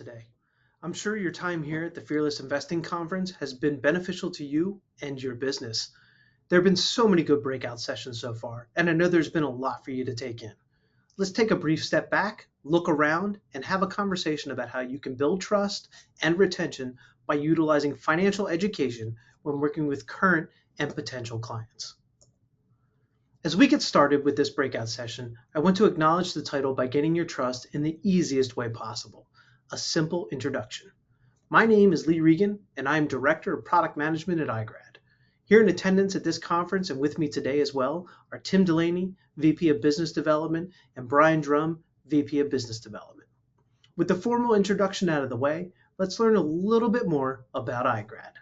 today. I'm sure your time here at the Fearless Investing Conference has been beneficial to you and your business. There have been so many good breakout sessions so far, and I know there's been a lot for you to take in. Let's take a brief step back, look around, and have a conversation about how you can build trust and retention by utilizing financial education when working with current and potential clients. As we get started with this breakout session, I want to acknowledge the title by getting your trust in the easiest way possible, a simple introduction. My name is Lee Regan, and I am Director of Product Management at iGrad. Here in attendance at this conference and with me today as well are Tim Delaney, VP of Business Development, and Brian Drum, VP of Business Development. With the formal introduction out of the way, let's learn a little bit more about iGrad.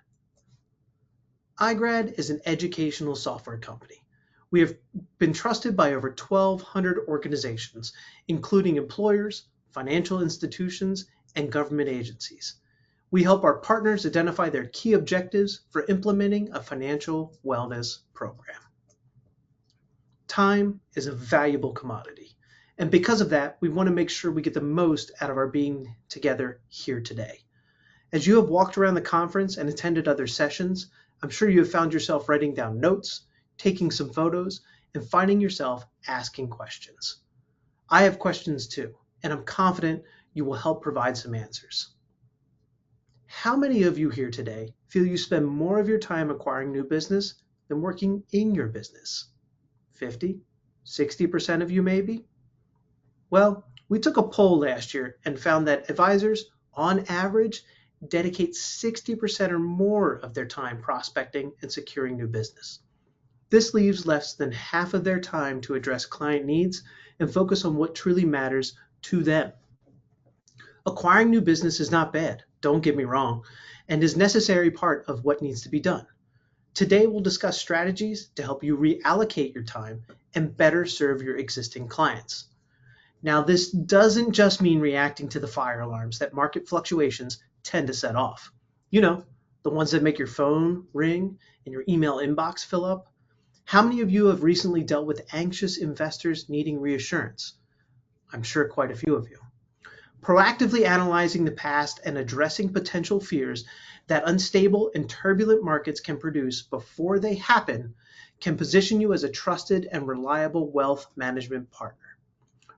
iGrad is an educational software company. We have been trusted by over 1,200 organizations, including employers, financial institutions, and government agencies. We help our partners identify their key objectives for implementing a financial wellness program. Time is a valuable commodity, and because of that, we want to make sure we get the most out of our being together here today. As you have walked around the conference and attended other sessions, I'm sure you have found yourself writing down notes, taking some photos, and finding yourself asking questions. I have questions too, and I'm confident you will help provide some answers. How many of you here today feel you spend more of your time acquiring new business than working in your business? 50? 60% of you maybe? Well, we took a poll last year and found that advisors, on average, dedicate 60% or more of their time prospecting and securing new business. This leaves less than half of their time to address client needs and focus on what truly matters to them. Acquiring new business is not bad, don't get me wrong, and is a necessary part of what needs to be done. Today we'll discuss strategies to help you reallocate your time and better serve your existing clients. Now, this doesn't just mean reacting to the fire alarms that market fluctuations tend to set off. You know, the ones that make your phone ring and your email inbox fill up. How many of you have recently dealt with anxious investors needing reassurance? I'm sure quite a few of you. Proactively analyzing the past and addressing potential fears that unstable and turbulent markets can produce before they happen can position you as a trusted and reliable wealth management partner.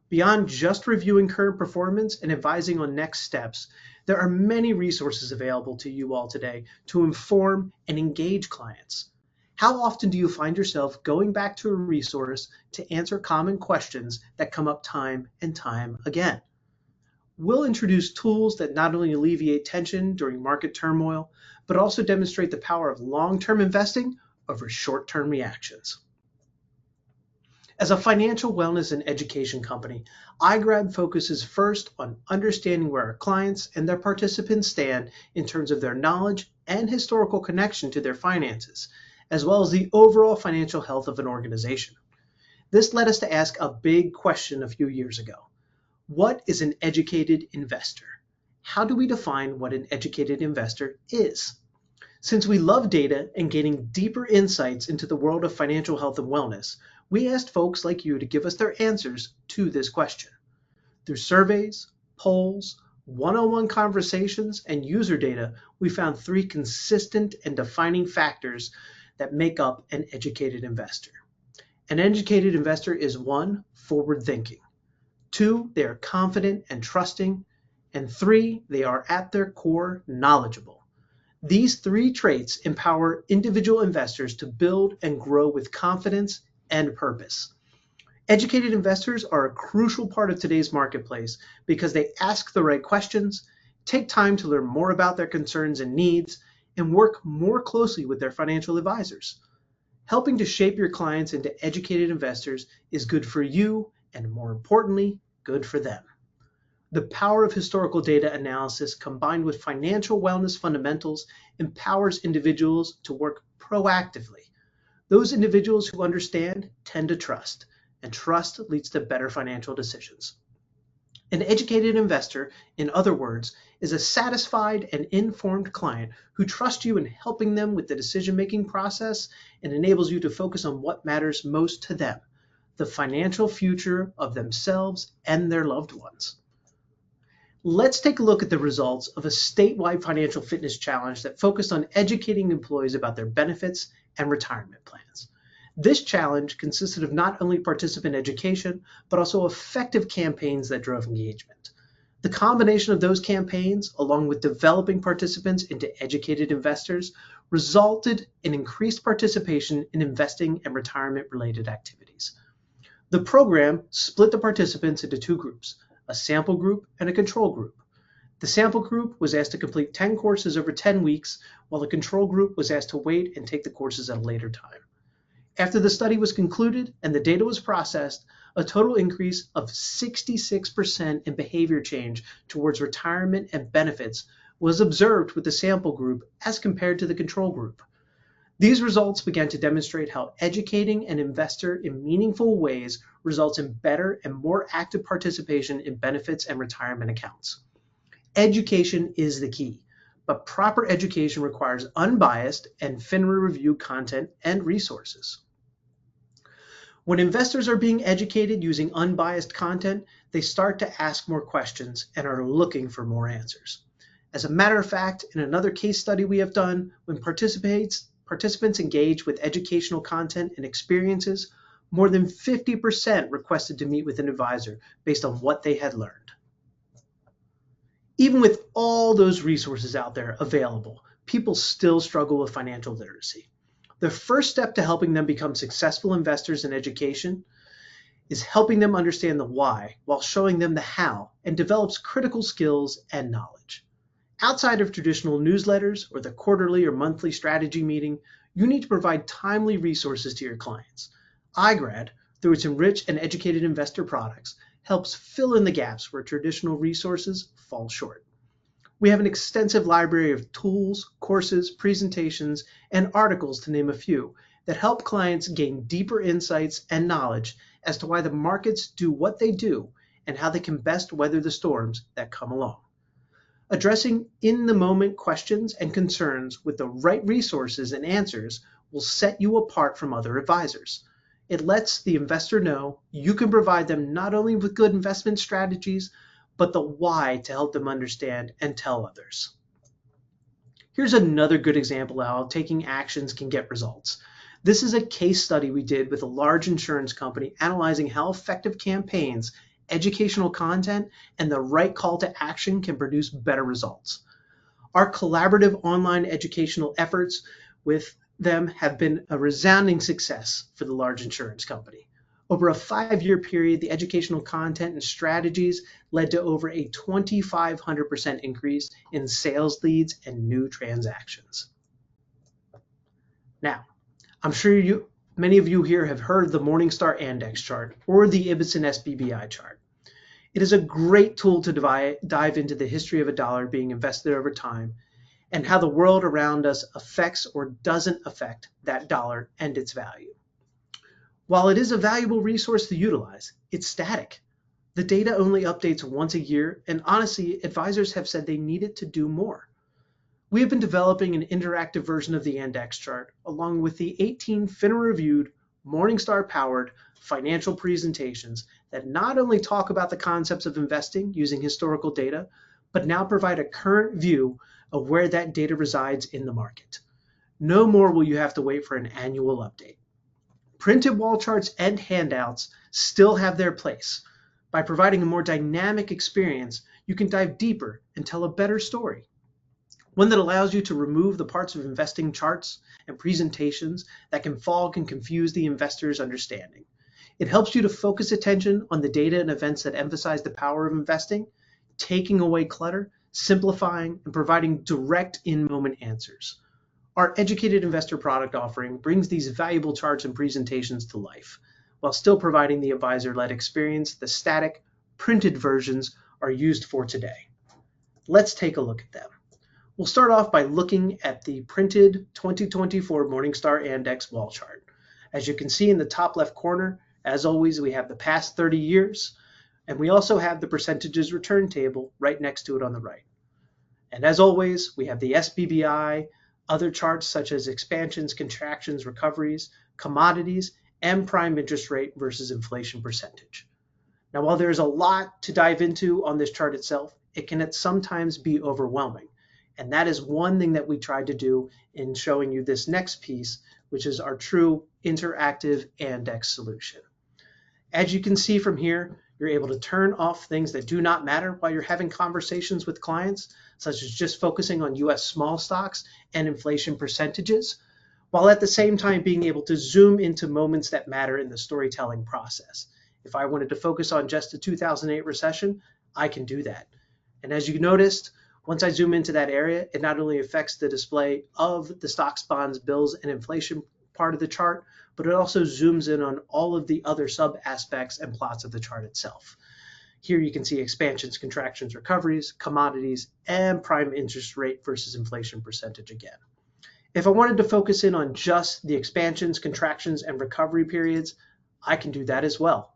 Beyond just reviewing current performance and advising on next steps, there are many resources available to you all today to inform and engage clients. How often do you find yourself going back to a resource to answer common questions that come up time and time again? We'll introduce tools that not only alleviate tension during market turmoil, but also demonstrate the power of long-term investing over short-term reactions. As a financial wellness and education company, iGrad focuses first on understanding where our clients and their participants stand in terms of their knowledge and historical connection to their finances, as well as the overall financial health of an organization. This led us to ask a big question a few years ago. What is an educated investor? How do we define what an educated investor is? Since we love data and gaining deeper insights into the world of financial health and wellness, we asked folks like you to give us their answers to this question. Through surveys, polls, one-on-one conversations, and user data, we found three consistent and defining factors that make up an educated investor. An educated investor is 1, forward-thinking. 2, they are confident and trusting. And 3, they are at their core knowledgeable. These 3 traits empower individual investors to build and grow with confidence and purpose. Educated investors are a crucial part of today's marketplace because they ask the right questions, take time to learn more about their concerns and needs, and work more closely with their financial advisors. Helping to shape your clients into educated investors is good for you and, more importantly, good for them. The power of historical data analysis combined with financial wellness fundamentals empowers individuals to work proactively. Those individuals who understand tend to trust, and trust leads to better financial decisions. An educated investor, in other words, is a satisfied and informed client who trusts you in helping them with the decision-making process and enables you to focus on what matters most to them, the financial future of themselves and their loved ones. Let's take a look at the results of a statewide financial fitness challenge that focused on educating employees about their benefits and retirement plans. This challenge consisted of not only participant education, but also effective campaigns that drove engagement. The combination of those campaigns, along with developing participants into educated investors, resulted in increased participation in investing and retirement-related activities. The program split the participants into two groups, a sample group and a control group. The sample group was asked to complete 10 courses over 10 weeks, while the control group was asked to wait and take the courses at a later time. After the study was concluded and the data was processed, a total increase of 66% in behavior change towards retirement and benefits was observed with the sample group as compared to the control group. These results began to demonstrate how educating an investor in meaningful ways results in better and more active participation in benefits and retirement accounts. Education is the key, but proper education requires unbiased and FINRA-reviewed content and resources. When investors are being educated using unbiased content, they start to ask more questions and are looking for more answers. As a matter of fact, in another case study we have done, when participants engage with educational content and experiences, more than 50% requested to meet with an advisor based on what they had learned. Even with all those resources out there available, people still struggle with financial literacy. The first step to helping them become successful investors in education is helping them understand the why while showing them the how, and develops critical skills and knowledge. Outside of traditional newsletters or the quarterly or monthly strategy meeting, you need to provide timely resources to your clients. iGrad, through its enriched and educated investor products, helps fill in the gaps where traditional resources fall short. We have an extensive library of tools, courses, presentations, and articles, to name a few, that help clients gain deeper insights and knowledge as to why the markets do what they do and how they can best weather the storms that come along. Addressing in-the-moment questions and concerns with the right resources and answers will set you apart from other advisors. It lets the investor know you can provide them not only with good investment strategies, but the why to help them understand and tell others. Here's another good example of how taking actions can get results. This is a case study we did with a large insurance company analyzing how effective campaigns, educational content, and the right call to action can produce better results. Our collaborative online educational efforts with them have been a resounding success for the large insurance company. Over a 5-year period, the educational content and strategies led to over a 2,500% increase in sales leads and new transactions. Now, I'm sure many of you here have heard of the Morningstar Index chart or the Ibbotson SBBI chart. It is a great tool to dive into the history of a dollar being invested over time and how the world around us affects or doesn't affect that dollar and its value. While it is a valuable resource to utilize, it's static. The data only updates once a year, and honestly, advisors have said they need it to do more. We have been developing an interactive version of the index chart, along with the 18 FINRA-reviewed, Morningstar-powered financial presentations that not only talk about the concepts of investing using historical data, but now provide a current view of where that data resides in the market. No more will you have to wait for an annual update. Printed wall charts and handouts still have their place. By providing a more dynamic experience, you can dive deeper and tell a better story. One that allows you to remove the parts of investing charts and presentations that can fog and confuse the investor's understanding. It helps you to focus attention on the data and events that emphasize the power of investing, taking away clutter, simplifying, and providing direct in-moment answers. Our educated investor product offering brings these valuable charts and presentations to life, while still providing the advisor-led experience the static, printed versions are used for today. Let's take a look at them. We'll start off by looking at the printed 2024 Morningstar Index wall chart. As you can see in the top left corner, as always, we have the past 30 years, and we also have the percentages return table right next to it on the right. And as always, we have the SBBI, other charts such as expansions, contractions, recoveries, commodities, and prime interest rate versus inflation percentage. Now, while there's a lot to dive into on this chart itself, it can sometimes be overwhelming. And that is one thing that we tried to do in showing you this next piece, which is our true interactive index solution. As you can see from here, you're able to turn off things that do not matter while you're having conversations with clients, such as just focusing on US small stocks and inflation percentages, while at the same time being able to zoom into moments that matter in the storytelling process. If I wanted to focus on just the 2008 recession, I can do that. And as you noticed, once I zoom into that area, it not only affects the display of the stocks, bonds, bills, and inflation part of the chart, but it also zooms in on all of the other sub aspects and plots of the chart itself. Here you can see expansions, contractions, recoveries, commodities, and prime interest rate versus inflation percentage again. If I wanted to focus in on just the expansions, contractions, and recovery periods, I can do that as well.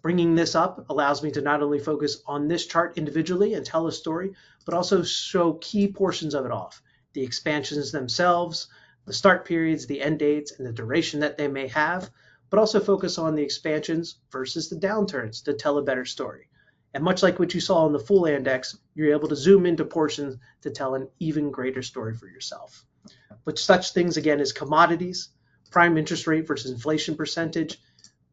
Bringing this up allows me to not only focus on this chart individually and tell a story, but also show key portions of it off. The expansions themselves, the start periods, the end dates, and the duration that they may have, but also focus on the expansions versus the downturns to tell a better story. And much like what you saw in the full index, you're able to zoom into portions to tell an even greater story for yourself. But such things again as commodities, prime interest rate versus inflation percentage,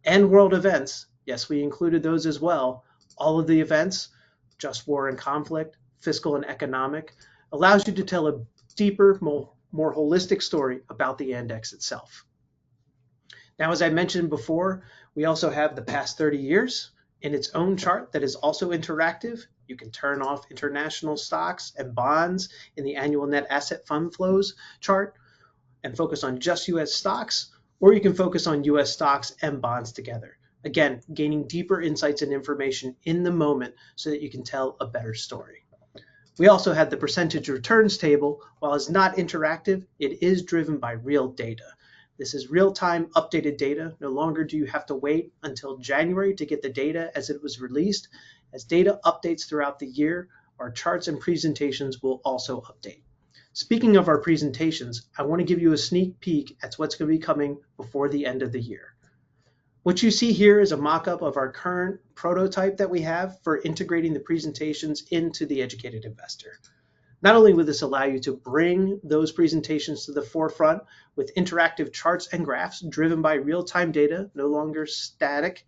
and world events, yes, we included those as well. All of the events, just war and conflict, fiscal and economic, allows you to tell a deeper, more holistic story about the index itself. Now, as I mentioned before, we also have the past 30 years in its own chart that is also interactive. You can turn off international stocks and bonds in the annual net asset fund flows chart and focus on just US stocks, or you can focus on US stocks and bonds together. Again, gaining deeper insights and information in the moment so that you can tell a better story. We also had the percentage returns table. While it's not interactive, it is driven by real data. This is real-time updated data. No longer do you have to wait until January to get the data as it was released. As data updates throughout the year, our charts and presentations will also update. Speaking of our presentations, I want to give you a sneak peek at what's going to be coming before the end of the year. What you see here is a mock-up of our current prototype that we have for integrating the presentations into the educated investor. Not only will this allow you to bring those presentations to the forefront with interactive charts and graphs driven by real-time data, no longer static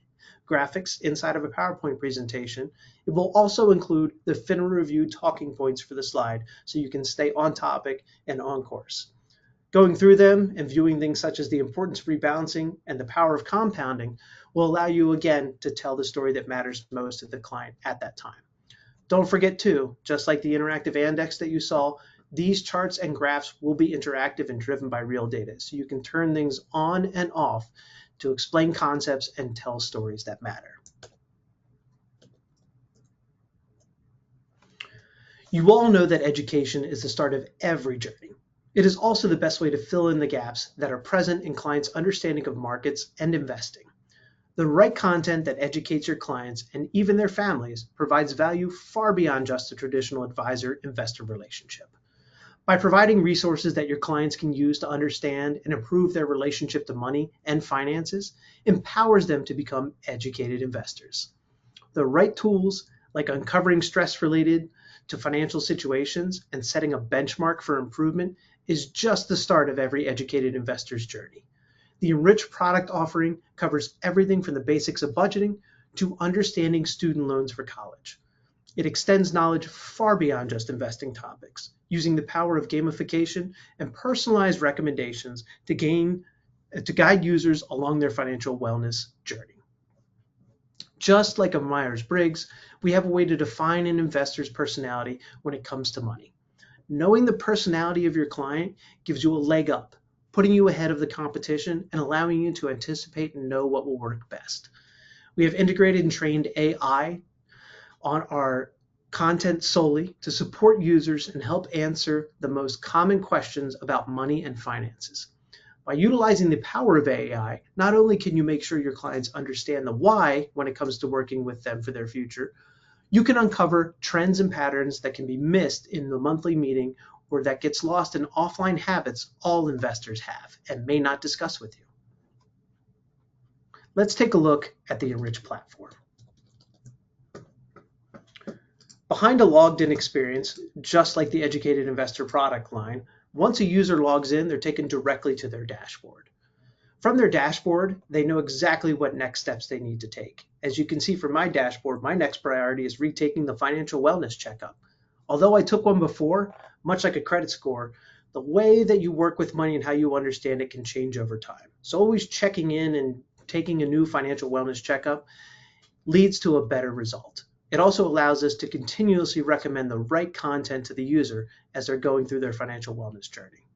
graphics inside of a PowerPoint presentation, it will also include the FINRA Review talking points for the slide so you can stay on topic and on course. Going through them and viewing things such as the importance of rebalancing and the power of compounding will allow you again to tell the story that matters most to the client at that time. Don't forget too, just like the interactive index that you saw, these charts and graphs will be interactive and driven by real data, so you can turn things on and off to explain concepts and tell stories that matter. You all know that education is the start of every journey. It is also the best way to fill in the gaps that are present in clients' understanding of markets and investing. The right content that educates your clients and even their families provides value far beyond just a traditional advisor-investor relationship. By providing resources that your clients can use to understand and improve their relationship to money and finances, empowers them to become educated investors. The right tools, like uncovering stress related to financial situations and setting a benchmark for improvement, is just the start of every educated investor's journey. The enriched product offering covers everything from the basics of budgeting to understanding student loans for college. It extends knowledge far beyond just investing topics, using the power of gamification and personalized recommendations to guide users along their financial wellness journey. Just like a Myers-Briggs, we have a way to define an investor's personality when it comes to money. Knowing the personality of your client gives you a leg up, putting you ahead of the competition and allowing you to anticipate and know what will work best. We have integrated and trained AI on our content solely to support users and help answer the most common questions about money and finances. By utilizing the power of AI, not only can you make sure your clients understand the why when it comes to working with them for their future, you can uncover trends and patterns that can be missed in the monthly meeting or that gets lost in offline habits all investors have and may not discuss with you. Let's take a look at the Enrich platform. Behind a logged-in experience, just like the Educated Investor product line, once a user logs in, they're taken directly to their dashboard. From their dashboard, they know exactly what next steps they need to take. As you can see from my dashboard, my next priority is retaking the financial wellness checkup. Although I took one before, much like a credit score, the way that you work with money and how you understand it can change over time. So always checking in and taking a new financial wellness checkup leads to a better result. It also allows us to continuously recommend the right content to the user as they're going through their financial wellness journey.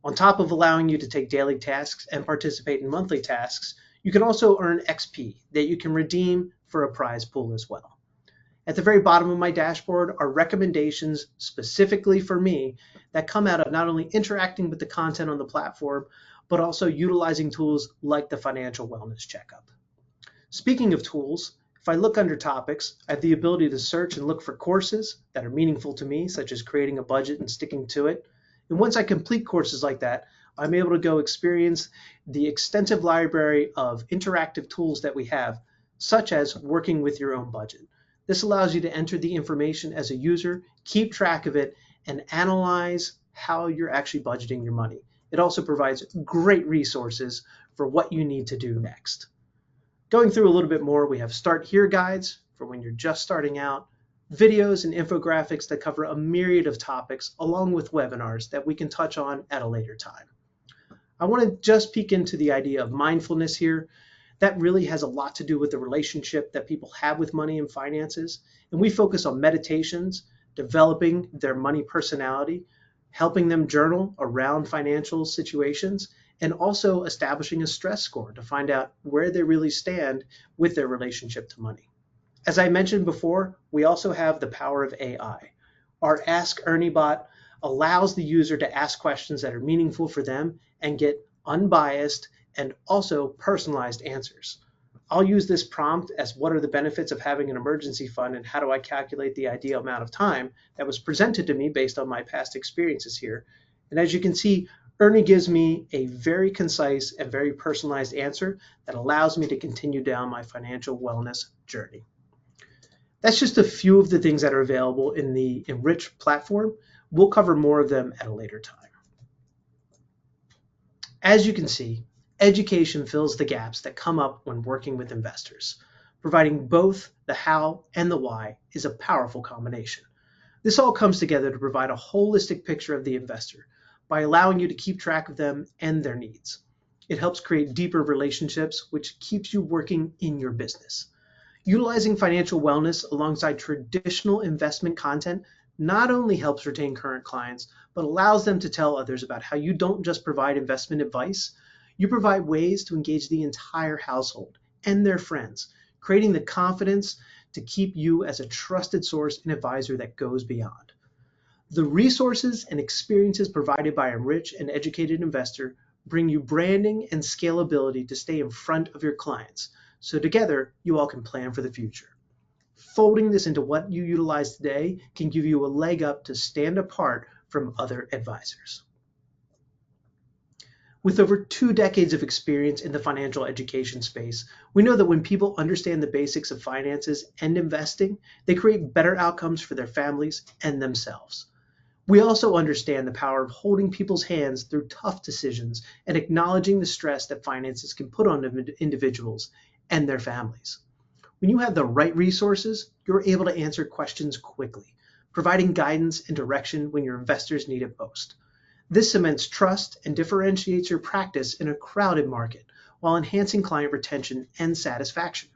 On top of allowing you to take daily tasks and participate in monthly tasks, you can also earn XP that you can redeem for a prize pool as well. At the very bottom of my dashboard are recommendations specifically for me that come out of not only interacting with the content on the platform, but also utilizing tools like the financial wellness checkup. Speaking of tools, if I look under topics, I have the ability to search and look for courses that are meaningful to me, such as creating a budget and sticking to it. And once I complete courses like that, I'm able to go experience the extensive library of interactive tools that we have, such as working with your own budget. This allows you to enter the information as a user, keep track of it, and analyze how you're actually budgeting your money. It also provides great resources for what you need to do next. Going through a little bit more, we have Start Here guides for when you're just starting out, videos and infographics that cover a myriad of topics, along with webinars that we can touch on at a later time. I want to just peek into the idea of mindfulness here. That really has a lot to do with the relationship that people have with money and finances. And we focus on meditations, developing their money personality, helping them journal around financial situations, and also establishing a stress score to find out where they really stand with their relationship to money. As I mentioned before, we also have the power of AI. Our Ask Ernie bot allows the user to ask questions that are meaningful for them and get unbiased and also personalized answers. I'll use this prompt as what are the benefits of having an emergency fund and how do I calculate the ideal amount of time that was presented to me based on my past experiences here. And as you can see, Ernie gives me a very concise and very personalized answer that allows me to continue down my financial wellness journey. That's just a few of the things that are available in the Enrich platform. We'll cover more of them at a later time. As you can see, education fills the gaps that come up when working with investors. Providing both the how and the why is a powerful combination. This all comes together to provide a holistic picture of the investor by allowing you to keep track of them and their needs. It helps create deeper relationships, which keeps you working in your business. Utilizing financial wellness alongside traditional investment content not only helps retain current clients, but allows them to tell others about how you don't just provide investment advice, you provide ways to engage the entire household and their friends, creating the confidence to keep you as a trusted source and advisor that goes beyond. The resources and experiences provided by a rich and educated investor bring you branding and scalability to stay in front of your clients, so together you all can plan for the future. Folding this into what you utilize today can give you a leg up to stand apart from other advisors. With over 2 decades of experience in the financial education space, we know that when people understand the basics of finances and investing, they create better outcomes for their families and themselves. We also understand the power of holding people's hands through tough decisions and acknowledging the stress that finances can put on individuals and their families. When you have the right resources, you're able to answer questions quickly, providing guidance and direction when your investors need it most. This cements trust and differentiates your practice in a crowded market while enhancing client retention and satisfaction.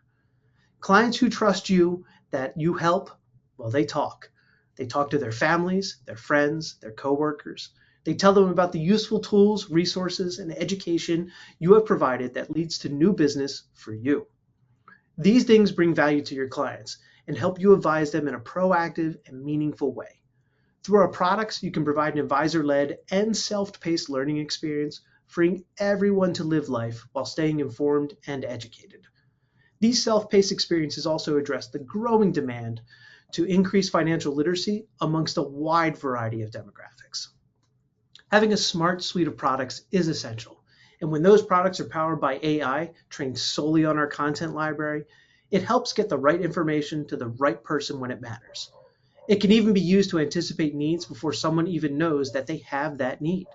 Clients who trust you, that you help, well, they talk. They talk to their families, their friends, their coworkers. They tell them about the useful tools, resources, and education you have provided that leads to new business for you. These things bring value to your clients and help you advise them in a proactive and meaningful way. Through our products, you can provide an advisor-led and self-paced learning experience, freeing everyone to live life while staying informed and educated. These self-paced experiences also address the growing demand to increase financial literacy amongst a wide variety of demographics. Having a smart suite of products is essential, and when those products are powered by AI, trained solely on our content library, it helps get the right information to the right person when it matters. It can even be used to anticipate needs before someone even knows that they have that need.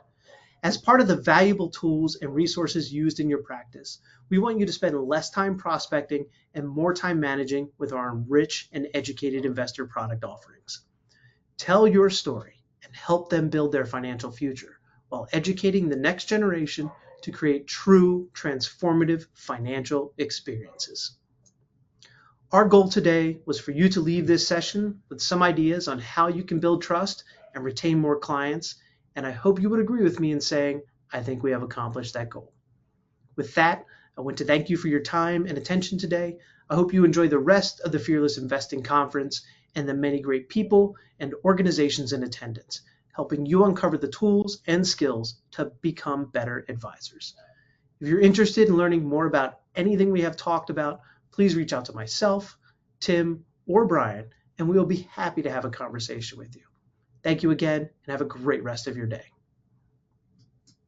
As part of the valuable tools and resources used in your practice, we want you to spend less time prospecting and more time managing with our rich and educated investor product offerings. Tell your story and help them build their financial future while educating the next generation to create true transformative financial experiences. Our goal today was for you to leave this session with some ideas on how you can build trust and retain more clients, and I hope you would agree with me in saying, I think we have accomplished that goal. With that, I want to thank you for your time and attention today. I hope you enjoy the rest of the Fearless Investing Conference and the many great people and organizations in attendance, helping you uncover the tools and skills to become better advisors. If you're interested in learning more about anything we have talked about, please reach out to myself, Tim, or Brian, and we will be happy to have a conversation with you. Thank you again, and have a great rest of your day.